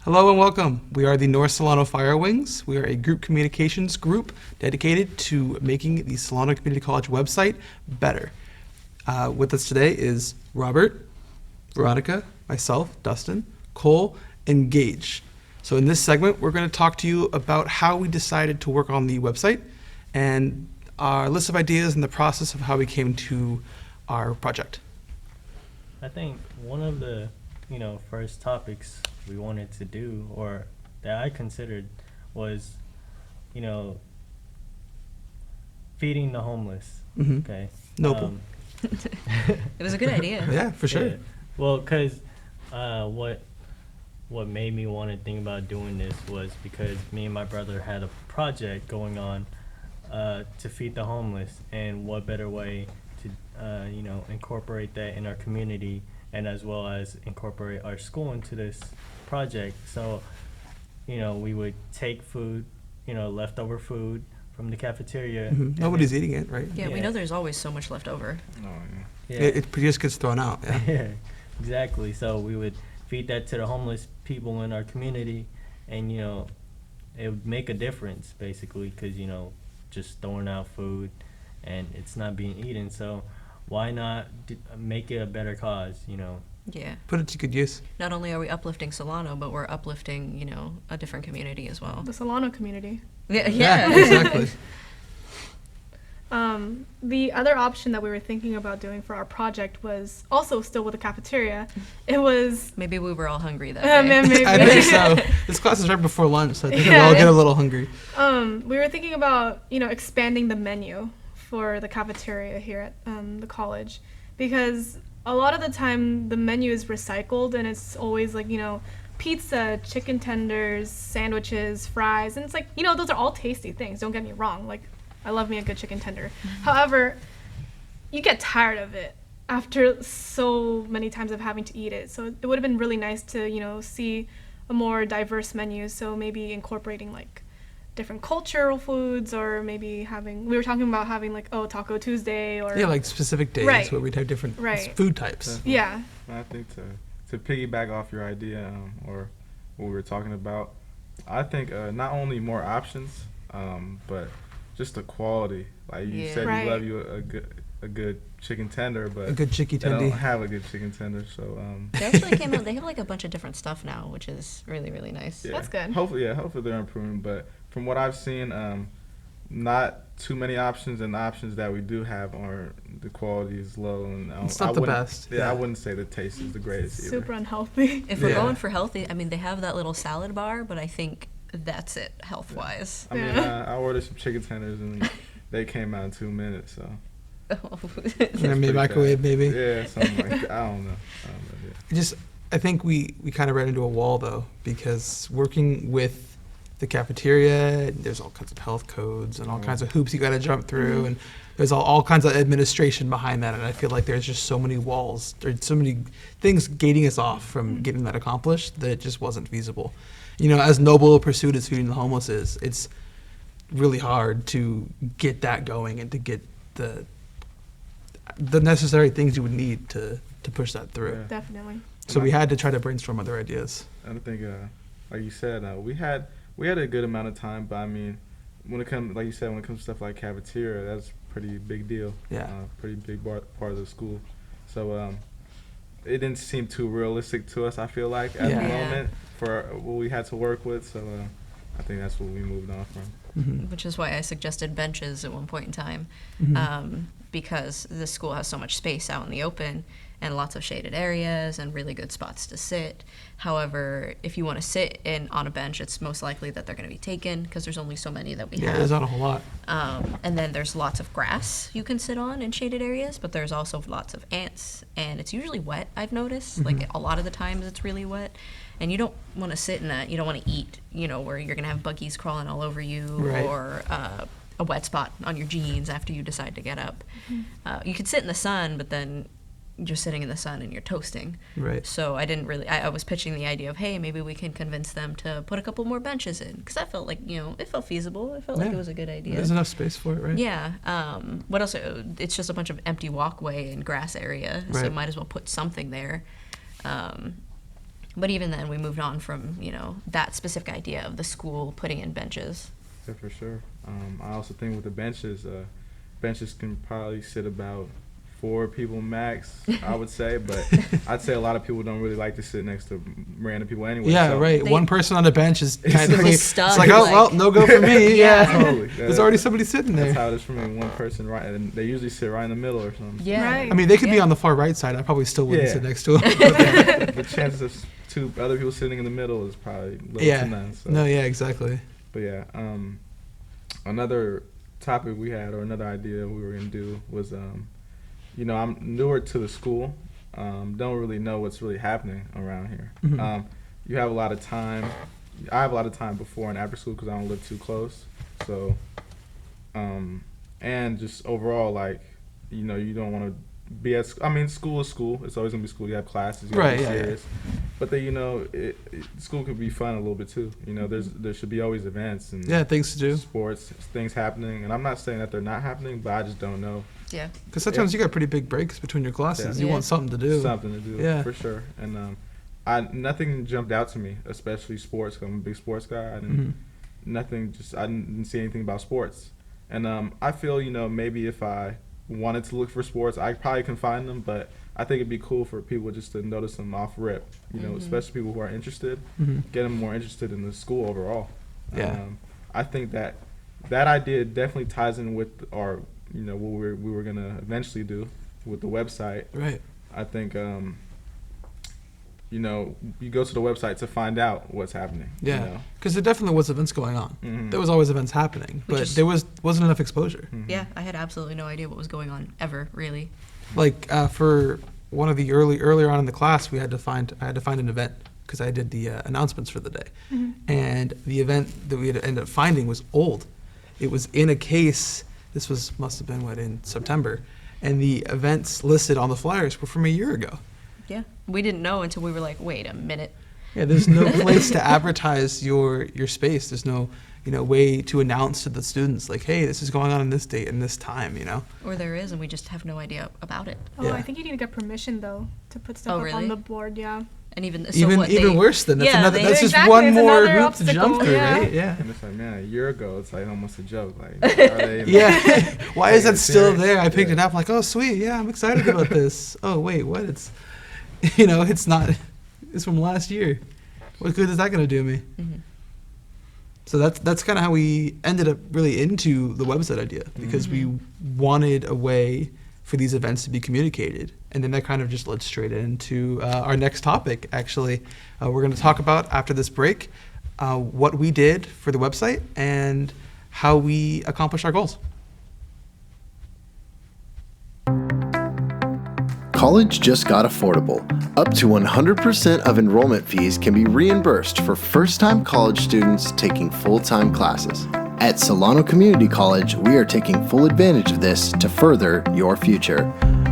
Hello and welcome. We are the North Solano Fire Wings. We are a group communications group dedicated to making the Solano Community College website better. With us today is Robert, Veronica, myself, Dustin, Cole, and Gage. So in this segment, we're going to talk to you about how we decided to work on the website and our list of ideas and the process of how we came to our project. I think one of the first topics we wanted to do, or that I considered, was feeding the homeless. Mm-hmm. Okay. Noble. It was a good idea. Yeah, for sure. Yeah. Well, because what made me want to think about doing this was because me and my brother had a project going on to feed the homeless, and what better way to incorporate that in our community, and as well as incorporate our school into this project. So, we would take food, leftover food from the cafeteria. Mm-hmm. Nobody's eating it, right? Yeah, we know there's always so much left over. Oh, yeah. Yeah. It just gets thrown out. Yeah. Yeah, exactly. So we would feed that to the homeless people in our community, and it would make a difference basically, because just throwing out food and it's not being eaten. So why not make it a better cause? Yeah. Put it to good use. Not only are we uplifting Solano, but we're uplifting, a different community as well. The Solano community. Yeah. Exactly. The other option that we were thinking about doing for our project was also still with the cafeteria. It was... Maybe we were all hungry that day. Maybe. I think so. This class is right before lunch, so I think we all get a little hungry. We were thinking about, expanding the menu for the cafeteria here at the college, because a lot of the time the menu is recycled, and it's always like, pizza, chicken tenders, sandwiches, fries, and it's like, those are all tasty things, don't get me wrong. Like, I love me a good chicken tender. Mm-hmm. However, you get tired of it after so many times of having to eat it. So it would have been really nice to, see a more diverse menu. So maybe incorporating like different cultural foods, or maybe we were talking about having like, Taco Tuesday, or... Yeah, like specific days where we'd have different food types. Definitely. Yeah. I think to piggyback off your idea, or what we were talking about, I think not only more options, but just the quality. Like you said, you love you a good chicken tender, but a good chicky they tendy. don't have a good chicken tender. So They actually came out. They have like a bunch of different stuff now, which is really, really nice. yeah. That's good. Hopefully they're improving. But from what I've seen, not too many options, and the options that we do have are the quality is low, and it's not the best. Yeah, I wouldn't say the taste is the greatest either. Super unhealthy. If we're going for healthy, I mean, they have that little salad bar, but I think that's it health-wise. I mean, I ordered some chicken tenders, and they came out in 2 minutes, so. And maybe microwave, maybe. Yeah, something like that. I don't know. Yeah. I think we kind of ran into a wall, though, because working with the cafeteria, there's all kinds of health codes and all kinds of hoops you got to jump through, and there's all kinds of administration behind that, and I feel like there's just so many walls, there's so many things gating us off from getting that accomplished that it just wasn't feasible. As noble a pursuit as feeding the homeless is, it's really hard to get that going and to get the necessary things you would need to push that through. Yeah. Definitely. So we had to try to brainstorm other ideas. I think, like you said, we had a good amount of time, but I mean, when it comes to stuff like cafeteria, that's a pretty big deal. Yeah. Pretty big part of the school. So it didn't seem too realistic to us, I feel like, at the moment for what we had to work with. So I think that's what we moved on from. Mm-hmm. Which is why I suggested benches at one point in time, because the school has so much space out in the open and lots of shaded areas and really good spots to sit. However, if you want to sit on a bench, it's most likely that they're going to be taken because there's only so many that we have. Yeah, there's not a whole lot. And then there's lots of grass you can sit on in shaded areas, but there's also lots of ants, and it's usually wet, I've noticed. Like a lot of the times it's really wet. And you don't want to sit in that. You don't want to eat, where you're going to have buggies crawling all over you, or a wet spot on your jeans after you decide to get up. You could sit in the sun, but then just sitting in the sun and you're toasting. Right. So I didn't really, I was pitching the idea of, hey, maybe we can convince them to put a couple more benches in. Because I felt like, it felt feasible. I felt like Yeah. it was a good idea. There's enough space for it, right? Yeah. What else? It's just a bunch of empty walkway and grass area. So Right. might as well put something there. But even then, we moved on from, that specific idea of the school putting in benches. Yeah, for sure. I also think with the benches, benches can probably sit about 4 people max, I would say, but I'd say a lot of people don't really like to sit next to random people anyway. Yeah, so right. One person on the bench is technically, it's stuck, like, oh, like- well, no go for me. Yeah. Yeah. Totally. There's already somebody sitting That's there. how it is for me. One person right, and they usually sit right in the middle or something. Yeah. Right. I mean, they could be Yeah. on the far right side. I probably still wouldn't Yeah. sit next to them. The chances of 2 other people sitting in the middle is probably little Yeah. to none. So. No, yeah, exactly. But yeah, another topic we had, or another idea we were gonna do was, I'm newer to the school, don't really know what's really happening around here. Mhm. You have a lot of time. I have a lot of time before and after school because I don't live too close. So, and just overall, like, you don't want to be at. I mean, school is school. It's always gonna be school. You have classes. You Right, Be yeah, yeah. serious. But then school could be fun a little bit too. There should be always events and Yeah, things to do. sports, things happening. And I'm not saying that they're not happening, but I just don't know Yeah. Because sometimes you got pretty big breaks between your classes. Yeah. You Yeah. want something to do. something to do Yeah. for sure. And nothing jumped out to me, especially sports. 'Cause I'm a big sports guy. Mhm. I didn't see anything about sports. And I feel maybe if I wanted to look for sports, I probably can find them, but I think it'd be cool for people just to notice them off rip, especially people who are interested, Mhm. get them more interested in the school overall. Yeah. I think that idea definitely ties in with our, what we were going to eventually do with the website. Right. I think, you go to the website to find out what's happening. Yeah. Because there definitely was events going on. Mhm. There was always events happening, Which but is- there wasn't enough exposure. Mhm. Yeah. I had absolutely no idea what was going on ever, really. Like for one of the earlier on in the class, I had to find an event because I did the announcements for the day, and the event that we had ended up finding was old. It was in a case. This must have been in September, and the events listed on the flyers were from a year ago. Yeah. We didn't know until we were like, wait a minute. Yeah, there's no place to advertise your space. There's no way to announce to the students like, hey, this is going on in this date and this time. Or there is, and we just have no idea about it. Oh, Yeah. I think you need to get permission though to put stuff Oh, up really? on the board. Yeah. And even Even worse than that's Yeah, another. they- That's just Exactly, one it's more another hoop to jump obstacle, through, yeah. right? Yeah. And it's like, man, a year ago, it's like almost a joke. Like, are they Yeah. Why is Taking that it still serious? there? I picked Yeah. it up like, oh sweet, yeah, I'm excited about this. Oh wait, what? It's it's not. It's from last year. What good is that going to do me? Mhm. So that's kind of how we ended up really into the website idea because we wanted a way for these events to be communicated, and then that kind of just led straight into our next topic. Actually, we're going to talk about after this break what we did for the website and how we accomplished our goals. College just got affordable. Up to 100% of enrollment fees can be reimbursed for first-time college students taking full-time classes. At Solano Community College, we are taking full advantage of this to further your future.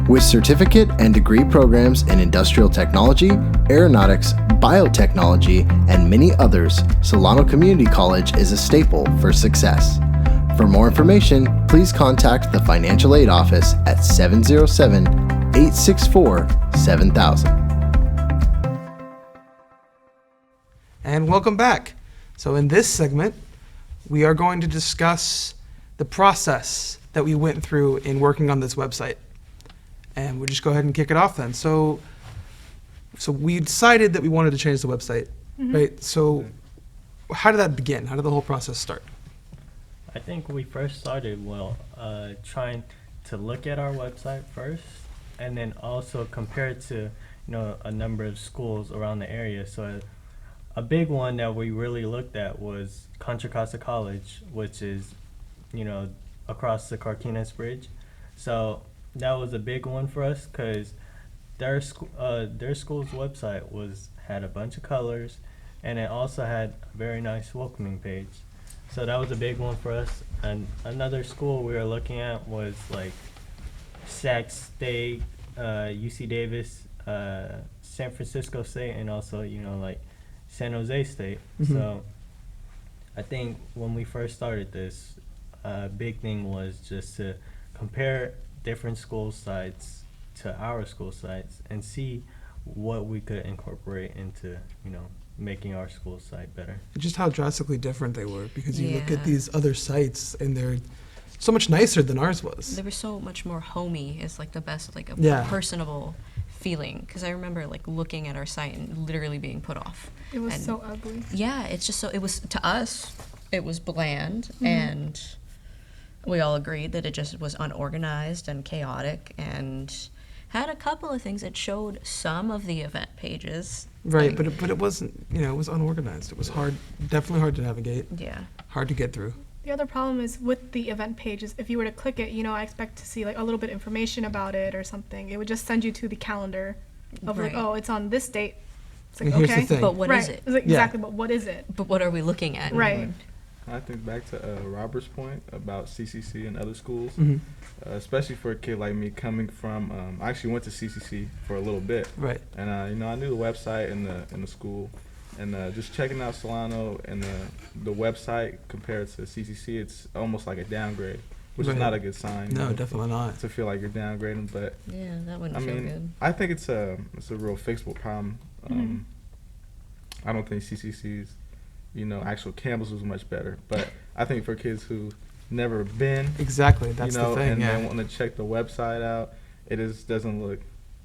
With certificate and degree programs in industrial technology, aeronautics, biotechnology, and many others, Solano Community College is a staple for success. For more information, please contact the Financial Aid Office at 707-864-7000. And welcome back. So in this segment, we are going to discuss the process that we went through in working on this website. And we'll just go ahead and kick it off then. So we decided that we wanted to change the website, right? So how did that begin? How did the whole process start? I think we first started trying to look at our website first, and then also compare it to a number of schools around the area. So a big one that we really looked at was Contra Costa College, which is across the Carquinez Bridge. So that was a big one for us because their school's website had a bunch of colors, and it also had a very nice welcoming page. So that was a big one for us. And another school we were looking at was like Sac State UC Davis, San Francisco State, and also like San Jose State. So I think when we first started this, big thing was just to compare different school sites to our school sites and see what we could incorporate into making our school site better. Just how drastically different they were, because you look Yeah. at these other sites and they're so much nicer than ours was. They were so much more homey. Is like the best, like a Yeah. personable feeling. Because I remember like looking at our site and literally being put off. It was And so ugly. yeah, it's just so, it was, to us, it was bland, and we all agreed that it just was unorganized and chaotic, and had a couple of things. It showed some of the event pages. Right, like- but it wasn't, it was unorganized. It was hard, definitely hard to navigate, Yeah. hard to get through. The other problem is with the event pages, if you were to click it, I expect to see like a little bit information about it or something. It would just send you to the calendar of Right. like, oh, it's on this date. It's like, And here's okay. the thing. But what right. is it? It's like, Yeah. exactly, but what is it? But what are we looking at? Right. I think back to Robert's point about CCC and other schools, Hmm. especially for a kid like me coming from. I actually went to CCC for a little bit, Right. and I knew the website and the school, and just checking out Solano and the website compared to CCC, it's almost like a downgrade, which Right. is not a good sign. No, definitely not. To feel like you're downgrading, but Yeah, that wouldn't I feel mean, good. I think it's a real fixable problem. Mhm. I don't think CCC's, actual campus was much better, but I think for kids who never been, Exactly, that's the thing, and yeah. they want to check the website out, it just doesn't look,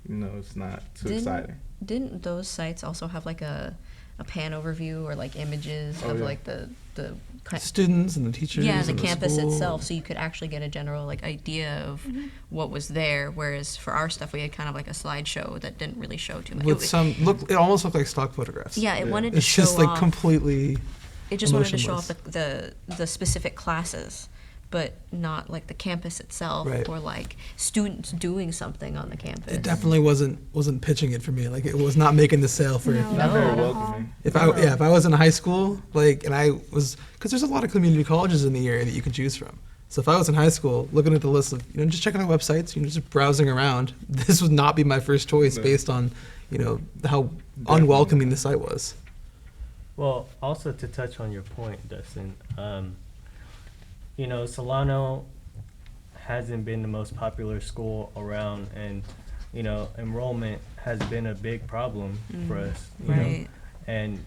it's not too Didn't- exciting. Didn't those sites also have like a pan overview or like images Oh, of yeah. like the Students and the teachers. yeah, the and campus school. itself, so you could actually get a general like idea of what was there. Whereas for our stuff, we had kind of like a slideshow that didn't really show too much. With it almost looked like stock photographs. Yeah, it Yeah. wanted to It's show just like off. completely. It just wanted to show off emotionless. the specific classes, but not like the campus itself Right. or like students doing something on the campus. It definitely wasn't pitching it for me. Like, it was not making the sale for. No. Not very No. welcoming. If I was in high school, like, and I was, because there's a lot of community colleges in the area that you can choose from. So if I was in high school, looking at the list of, just checking out websites, just browsing around, this would not be my first choice No. based on, how unwelcoming the site was. Well, also to touch on your point, Dustin, Solano hasn't been the most popular school around, and enrollment has been a big problem for us. you know. Right. And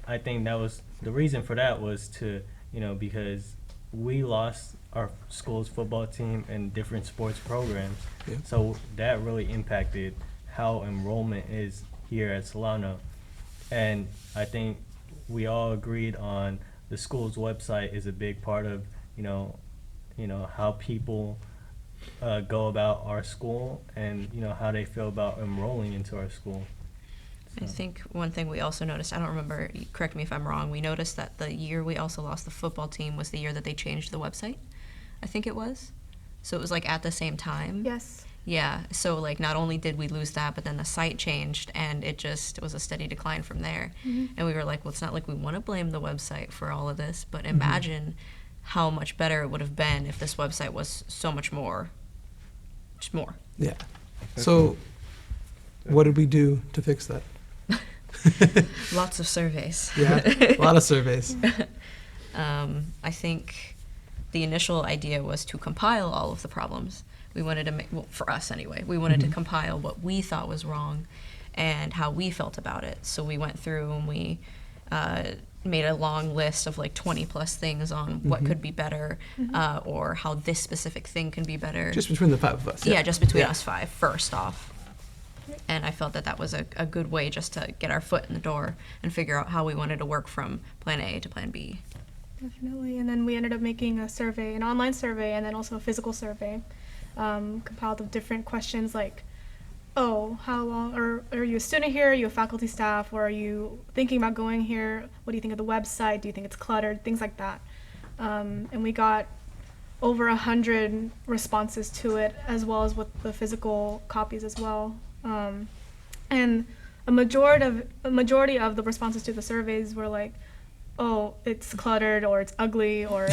I think that was the reason for that was to because we lost our school's football team and different sports programs, Yeah. so that really impacted how enrollment is here at Solano. And I think we all agreed on the school's website is a big part of how people go about our school and how they feel about enrolling into our school. I think one thing we also noticed, I don't remember, correct me if I'm wrong, we noticed that the year we also lost the football team was the year that they changed the website. I think it was. So it was like at the same time. Yes. Yeah, so like not only did we lose that, but then the site changed and it was a steady decline from there. And we were like, well, it's not like we want to blame the website for all of this, but imagine how much better it would have been if this website was so much more, just more. Yeah. So, what did we do to fix that? Lots of surveys. Yeah, a lot of surveys. I think the initial idea was to compile all of the problems. We wanted to make, well, for us anyway, we wanted to compile what we thought was wrong and how we felt about it. So we went through and we made a long list of like 20 plus things on what could be better or how this specific thing can be better. Just between the five of us. Yeah, just between Yeah. us five, first off. And I felt that that was a good way just to get our foot in the door and figure out how we wanted to work from plan A to plan B. Definitely. And then we ended up making a survey, an online survey, and then also a physical survey, compiled of different questions like, oh, how long, or are you a student here? Are you a faculty staff? Or are you thinking about going here? What do you think of the website? Do you think it's cluttered? Things like that. And we got over 100 responses to it, as well as with the physical copies as well. And a majority of the responses to the surveys were like, oh, it's cluttered or it's ugly or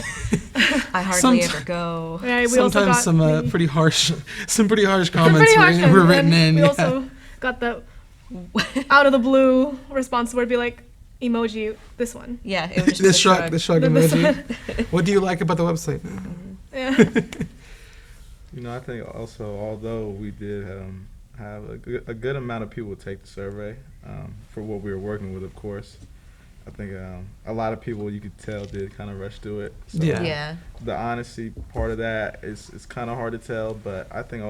I hardly Somet- ever go. right, we also Sometimes got some the- pretty harsh, some pretty harsh comments pretty harsh were ones, written and in. we Yeah. also got the out of the blue response where it'd be like emoji this one. Yeah, it was just the a shrug, the shrug This emoji. one. What do you like about the website? Yeah. You know, I think also, although we did have a good amount of people take the survey for what we were working with, of course, I think a lot of people, you could tell, did kind of rush through it. So Yeah. Yeah. the honesty part of that is kind of hard to tell, but I think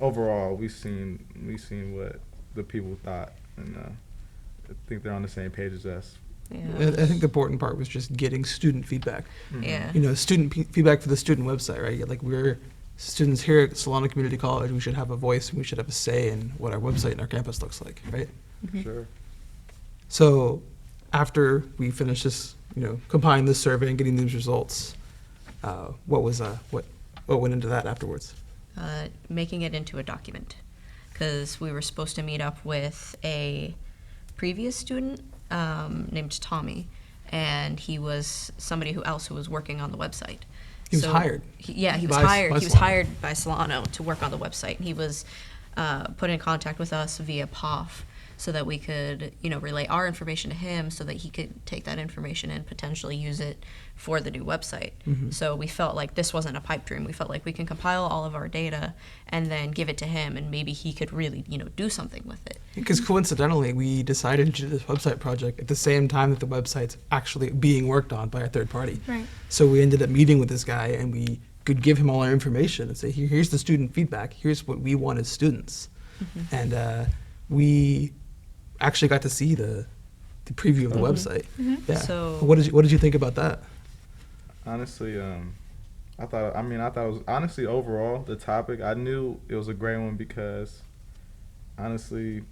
overall we've seen what the people thought, and I think they're on the same page as us. Yeah. I think the important part was just getting student feedback. Yeah. You know, feedback for the student website, right? Like, we're students here at Solano Community College. We should have a voice and we should have a say in what our website and our campus looks like, right? Sure. So after we finished this, compiling this survey and getting these results, what went into that afterwards? Making it into a document, because we were supposed to meet up with a previous student named Tommy, and he was somebody who was working on the website. He was hired. He was By hired. He was Solano. hired by Solano to work on the website. He was put in contact with us via POF so that we could, relay our information to him so that he could take that information and potentially use it for the new website. So we felt like this wasn't a pipe dream. We felt like we can compile all of our data and then give it to him, and maybe he could really, do something with it. Because coincidentally, we decided to do this website project at the same time that the website's actually being worked on by a third party. Right. So we ended up meeting with this guy, and we could give him all our information and say, here's the student feedback. Here's what we want as students. And we actually got to see the preview of the website. Yeah. So- what did you think about that? Honestly, I thought it was, honestly, overall, the topic, I knew it was a great one because, honestly,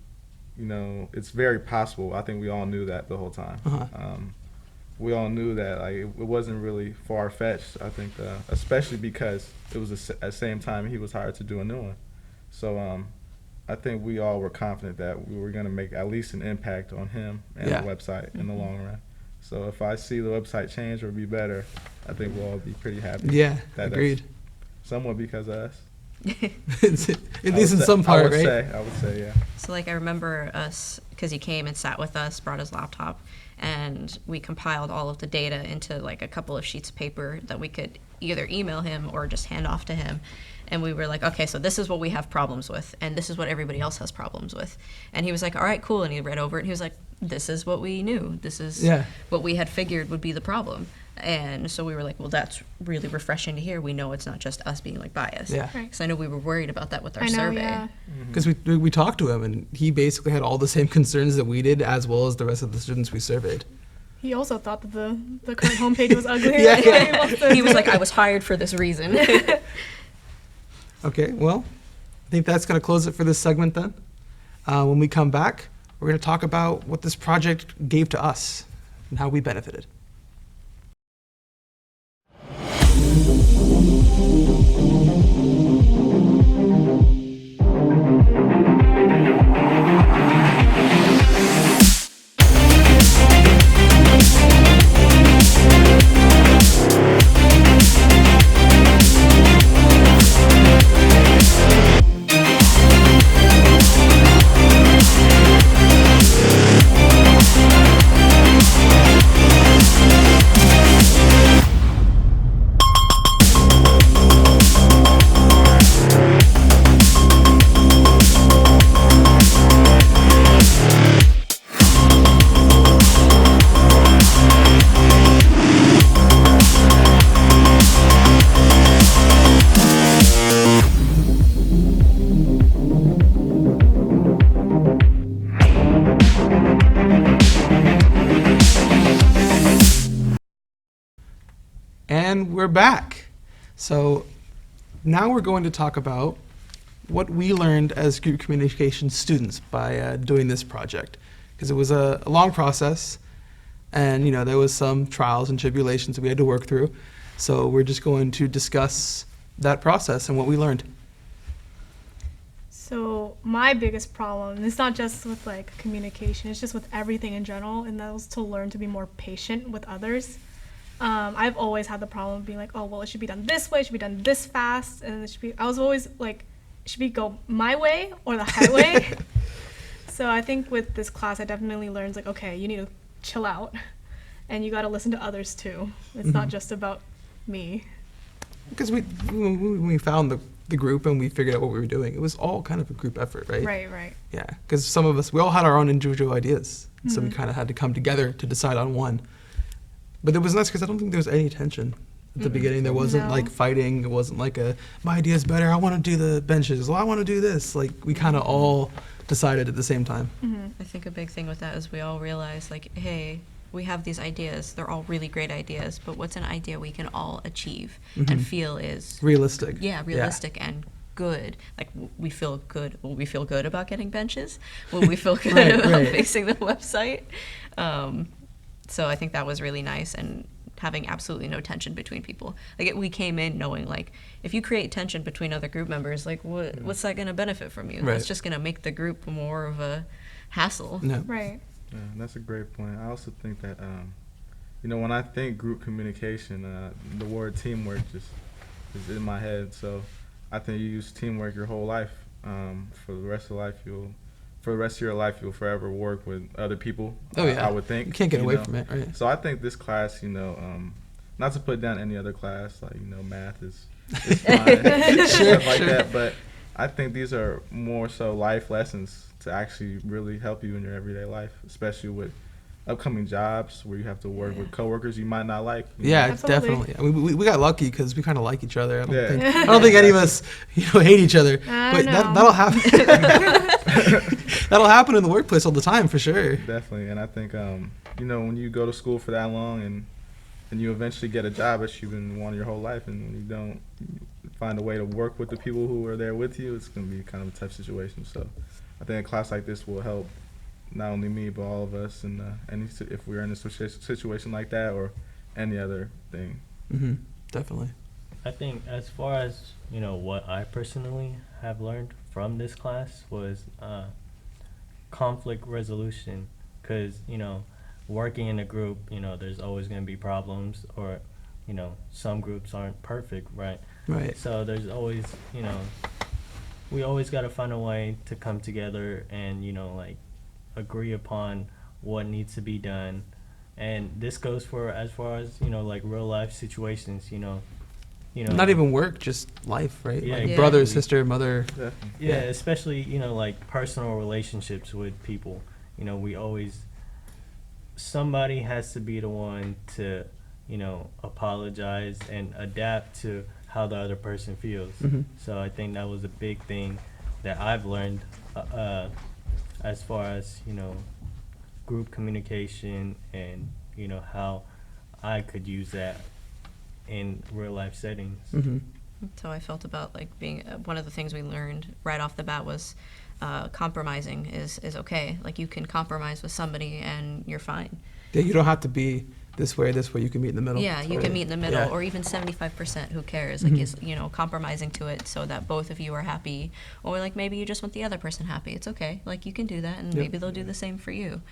it's very possible. I think we all knew that the whole time. We all knew that it wasn't really far-fetched, I think, especially because it was at the same time he was hired to do a new one. So I think we all were confident that we were going to make at least an impact on him and Yeah. the website in the long run. So if I see the website change or be better, I think we'll all be pretty happy. Yeah, That's agreed. somewhat because of us. At least in some part, right? I would say, yeah. So I remember us, because he came and sat with us, brought his laptop, and we compiled all of the data into a couple of sheets of paper that we could either email him or just hand off to him. And we were like, okay, so this is what we have problems with, and this is what everybody else has problems with. And he was like, all right, cool. And he read over it, and he was like, this is what we knew. This is what we had figured would be the problem. And so we were like, well, that's really refreshing to hear. We know it's not just us being biased. Yeah. Right. Because I know we were worried about that with our I know, survey. yeah. Because we talked to him, and he basically had all the same concerns that we did, as well as the rest of the students we surveyed. He also thought that the current homepage was ugly. Yeah. That's why he wants to He was do like, it. I was hired for this reason. Okay, well, I think that's going to close it for this segment then. When we come back, we're going to talk about what this project gave to us and how we benefited. And we're back. So now we're going to talk about what we learned as group communication students by doing this project. Because it was a long process, and there was some trials and tribulations that we had to work through. So we're just going to discuss that process and what we learned. So my biggest problem, and it's not just with like communication, it's just with everything in general, and that was to learn to be more patient with others. I've always had the problem of being like, oh, well, it should be done this way, it should be done this fast, and I was always like, it should be go my way or the highway. So I think with this class, I definitely learned like, okay, you need to chill out, and you got to listen to others too. It's not just about me. Because when we found the group and we figured out what we were doing, it was all kind of a group effort, right? Right. Yeah, because some of us, we all had our own individual ideas, so we kind of had to come together to decide on one. But it was nice because I don't think there was any tension at the beginning. There wasn't like fighting. It wasn't like my idea's better. I want to do the benches. Well, I want to do this. Like we kind of all decided at the same time. I think a big thing with that is we all realize like, hey, we have these ideas. They're all really great ideas, but what's an idea we can all achieve and feel is realistic. Yeah, realistic and good. Like we feel good. Will we feel good about getting benches? Will we feel good about fixing the website? So I think that was really nice, and having absolutely no tension between people. Like we came in knowing like if you create tension between other group members, like what's that going to benefit from you? Right. It's just going to make the group more of a hassle. No. Right. Yeah, that's a great point. I also think that, when I think group communication, the word teamwork just is in my head. So I think you use teamwork your whole life. For the rest of your life, you'll forever work with other people. Oh yeah. I would think. You can't get away from it, right? So I think this class, not to put down any other class, like math is fine, stuff like that. But I think these are more so life lessons to actually really help you in your everyday life, especially with upcoming jobs where you have to work with coworkers you might not like. Yeah, Absolutely. definitely. I mean, we got lucky because we kind of like each other. I don't think any of us, hate each other. But that'll happen. That'll happen in the workplace all the time, for sure. Definitely, and I think when you go to school for that long and you eventually get a job that you've been wanting your whole life, and when you don't find a way to work with the people who are there with you, it's going to be kind of a tough situation. So I think a class like this will help not only me but all of us, and if we're in a situation like that or any other thing. Definitely. I think as far as what I personally have learned from this class was conflict resolution, because working in a group, there's always going to be problems, or some groups aren't perfect, right? So there's always we always got to find a way to come together and agree upon what needs to be done. And this goes for as far as like real life situations, not even work, just life, right? Yeah, like exactly. Brother, sister, mother. Yeah, especially like personal relationships with people. Somebody has to be the one to apologize and adapt to how the other person feels. So I think that was a big thing that I've learned as far as group communication, and how I could use that in real life settings. So I felt about like being one of the things we learned right off the bat was compromising is okay. Like you can compromise with somebody and you're fine. Yeah, you don't have to be this way. You can meet in the middle. Yeah, you can meet in the middle, or even 75%. Who cares? Like, is compromising to it so that both of you are happy, or like maybe you just want the other person happy. It's okay. Like you can do that, and maybe they'll do the same for you.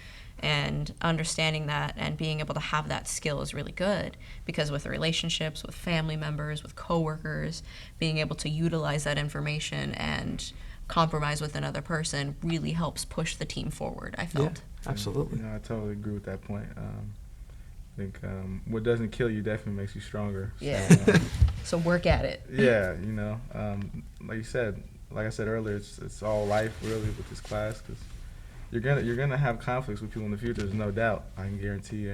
And understanding that and being able to have that skill is really good, because with relationships, with family members, with coworkers, being able to utilize that information and compromise with another person really helps push the team forward, I felt. Yeah, absolutely. I totally agree with that point. I think what doesn't kill you definitely makes you stronger. Yeah. So work at it. Yeah, like I said earlier, it's all life really with this class, because you're gonna have conflicts with people in the future. There's no doubt. I can guarantee you,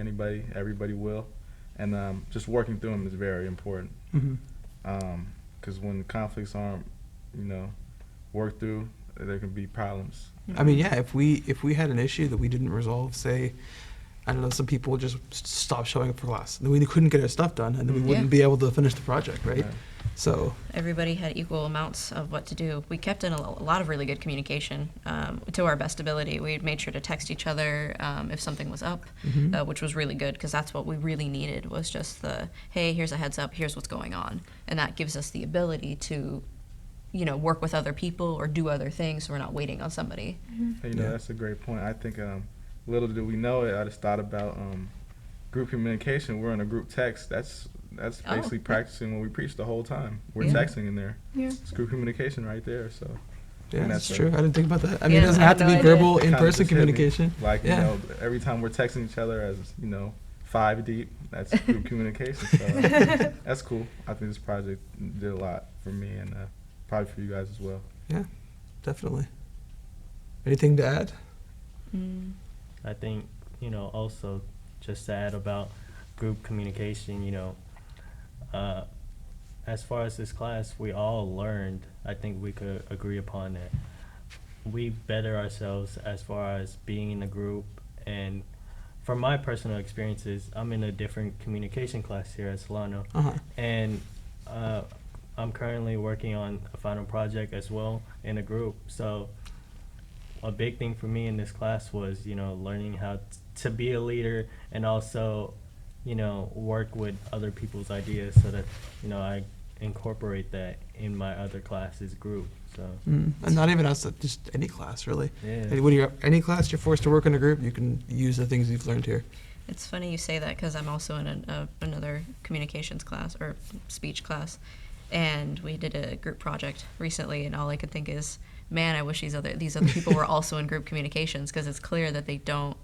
everybody will, and just working through them is very important. Because when conflicts aren't, worked through, there can be problems. I mean, yeah, if we had an issue that we didn't resolve, say, I don't know, some people just stopped showing up for class, then we couldn't get our stuff done, and then we wouldn't be able to finish the project, right? So everybody had equal amounts of what to do. We kept in a lot of really good communication to our best ability. We made sure to text each other if something was up, which was really good, because that's what we really needed, was just the, hey, here's a heads up, here's what's going on. And that gives us the ability to work with other people or do other things, so we're not waiting on somebody. You know, that's a great point. I think little did we know it, I just thought about group communication. We're in a group text. That's basically practicing what we preach the whole time. We're texting in there. Yeah. It's group communication right there. So Yeah, that's that's true. I didn't think about that. I mean, Yeah, it doesn't I have had to no be idea. verbal, kinda in-person just hit me. communication. Like, Yeah. you know, every time we're texting each other as, 5 deep, that's group communication. So that's cool. I think this project did a lot for me and probably for you guys as well. Yeah, definitely. Anything to add? I think, also just to add about group communication, as far as this class, we all learned, I think we could agree upon that. We better ourselves as far as being in a group. And from my personal experiences, I'm in a different communication class here at Solano. And I'm currently working on a final project as well in a group. So a big thing for me in this class was, learning how to be a leader and also, work with other people's ideas so that, I incorporate that in my other classes group. So And not even us, just any class, really. Yeah. And when you're any class, you're forced to work in a group. You can use the things you've learned here. It's funny you say that because I'm also in another communications class or speech class, and we did a group project recently, and all I could think is, man, I wish these other people were also in group communications, because it's clear that they don't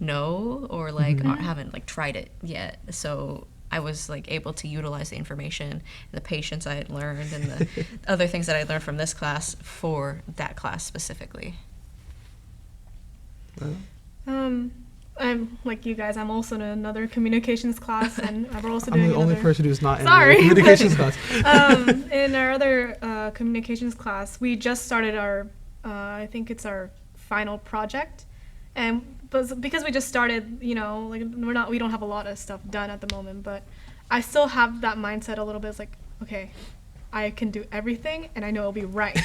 know or haven't tried it yet. So I was able to utilize the information and the patience I had learned and the other things that I learned from this class for that class specifically. I'm like you guys. I'm also in another communications class, and we're also I'm doing the only another- person who's not in Sorry, the communications class. In our other communications class, we just started our, I think it's our final project, but because we just started, we don't have a lot of stuff done at the moment, but I still have that mindset a little bit. It's like, okay, I can do everything, and I know it'll be right,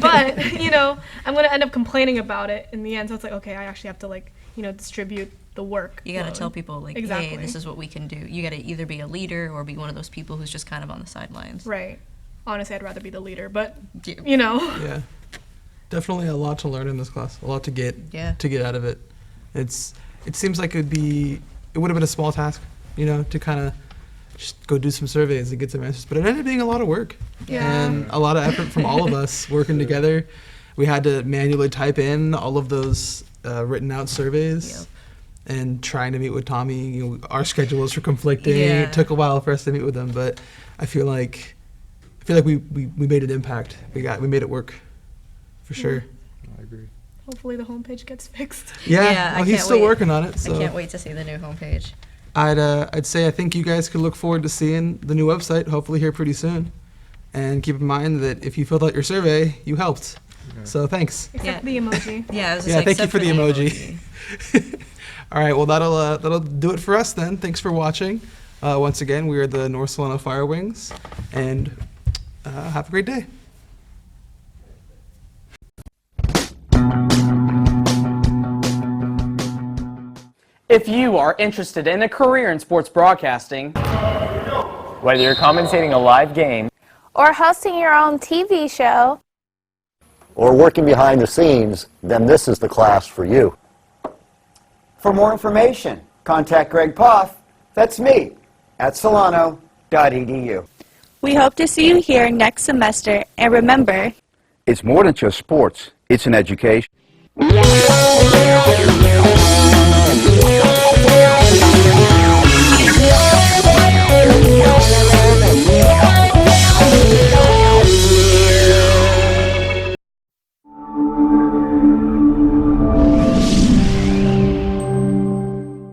but I'm gonna end up complaining about it in the end. So it's like, okay, I actually have to distribute the work. You got to tell people Exactly. hey, this is what we can do. You got to either be a leader or be one of those people who's just kind of on the sidelines. Right. Honestly, I'd rather be the leader, but Yeah. Yeah, definitely a lot to learn in this class. A lot to get out of it. It seems like it would have been a small task, to kind of just go do some surveys and get some answers, but it ended up being a lot of work and a lot of effort from all of us working together. We had to manually type in all of those written out surveys. And trying to meet with Tommy, our schedules were conflicting. Yeah. It took a while for us to meet with him, but I feel like we made an impact. We made it work, for sure. I agree. hopefully the homepage gets fixed. Yeah, well, I he's can't still wait. working on it. So I can't wait to see the new homepage. I'd say I think you guys could look forward to seeing the new website hopefully here pretty soon. And keep in mind that if you filled out your survey, you helped. Okay. So thanks. Except the emoji. Yeah, I was just Yeah, like, thank you except for the emoji. All right, well that'll do it for us then. Thanks for watching. Once again, we are the North Solano Fire Wings, and have a great day. If you are interested in a career in sports broadcasting, Whether you're commentating a live game or hosting your own TV show, or working behind the scenes, then this is the class for you. For more information, contact Greg Poff, that's me, at solano.edu. we hope to see you here next semester. And remember, It's more than just sports, it's an education. yeah.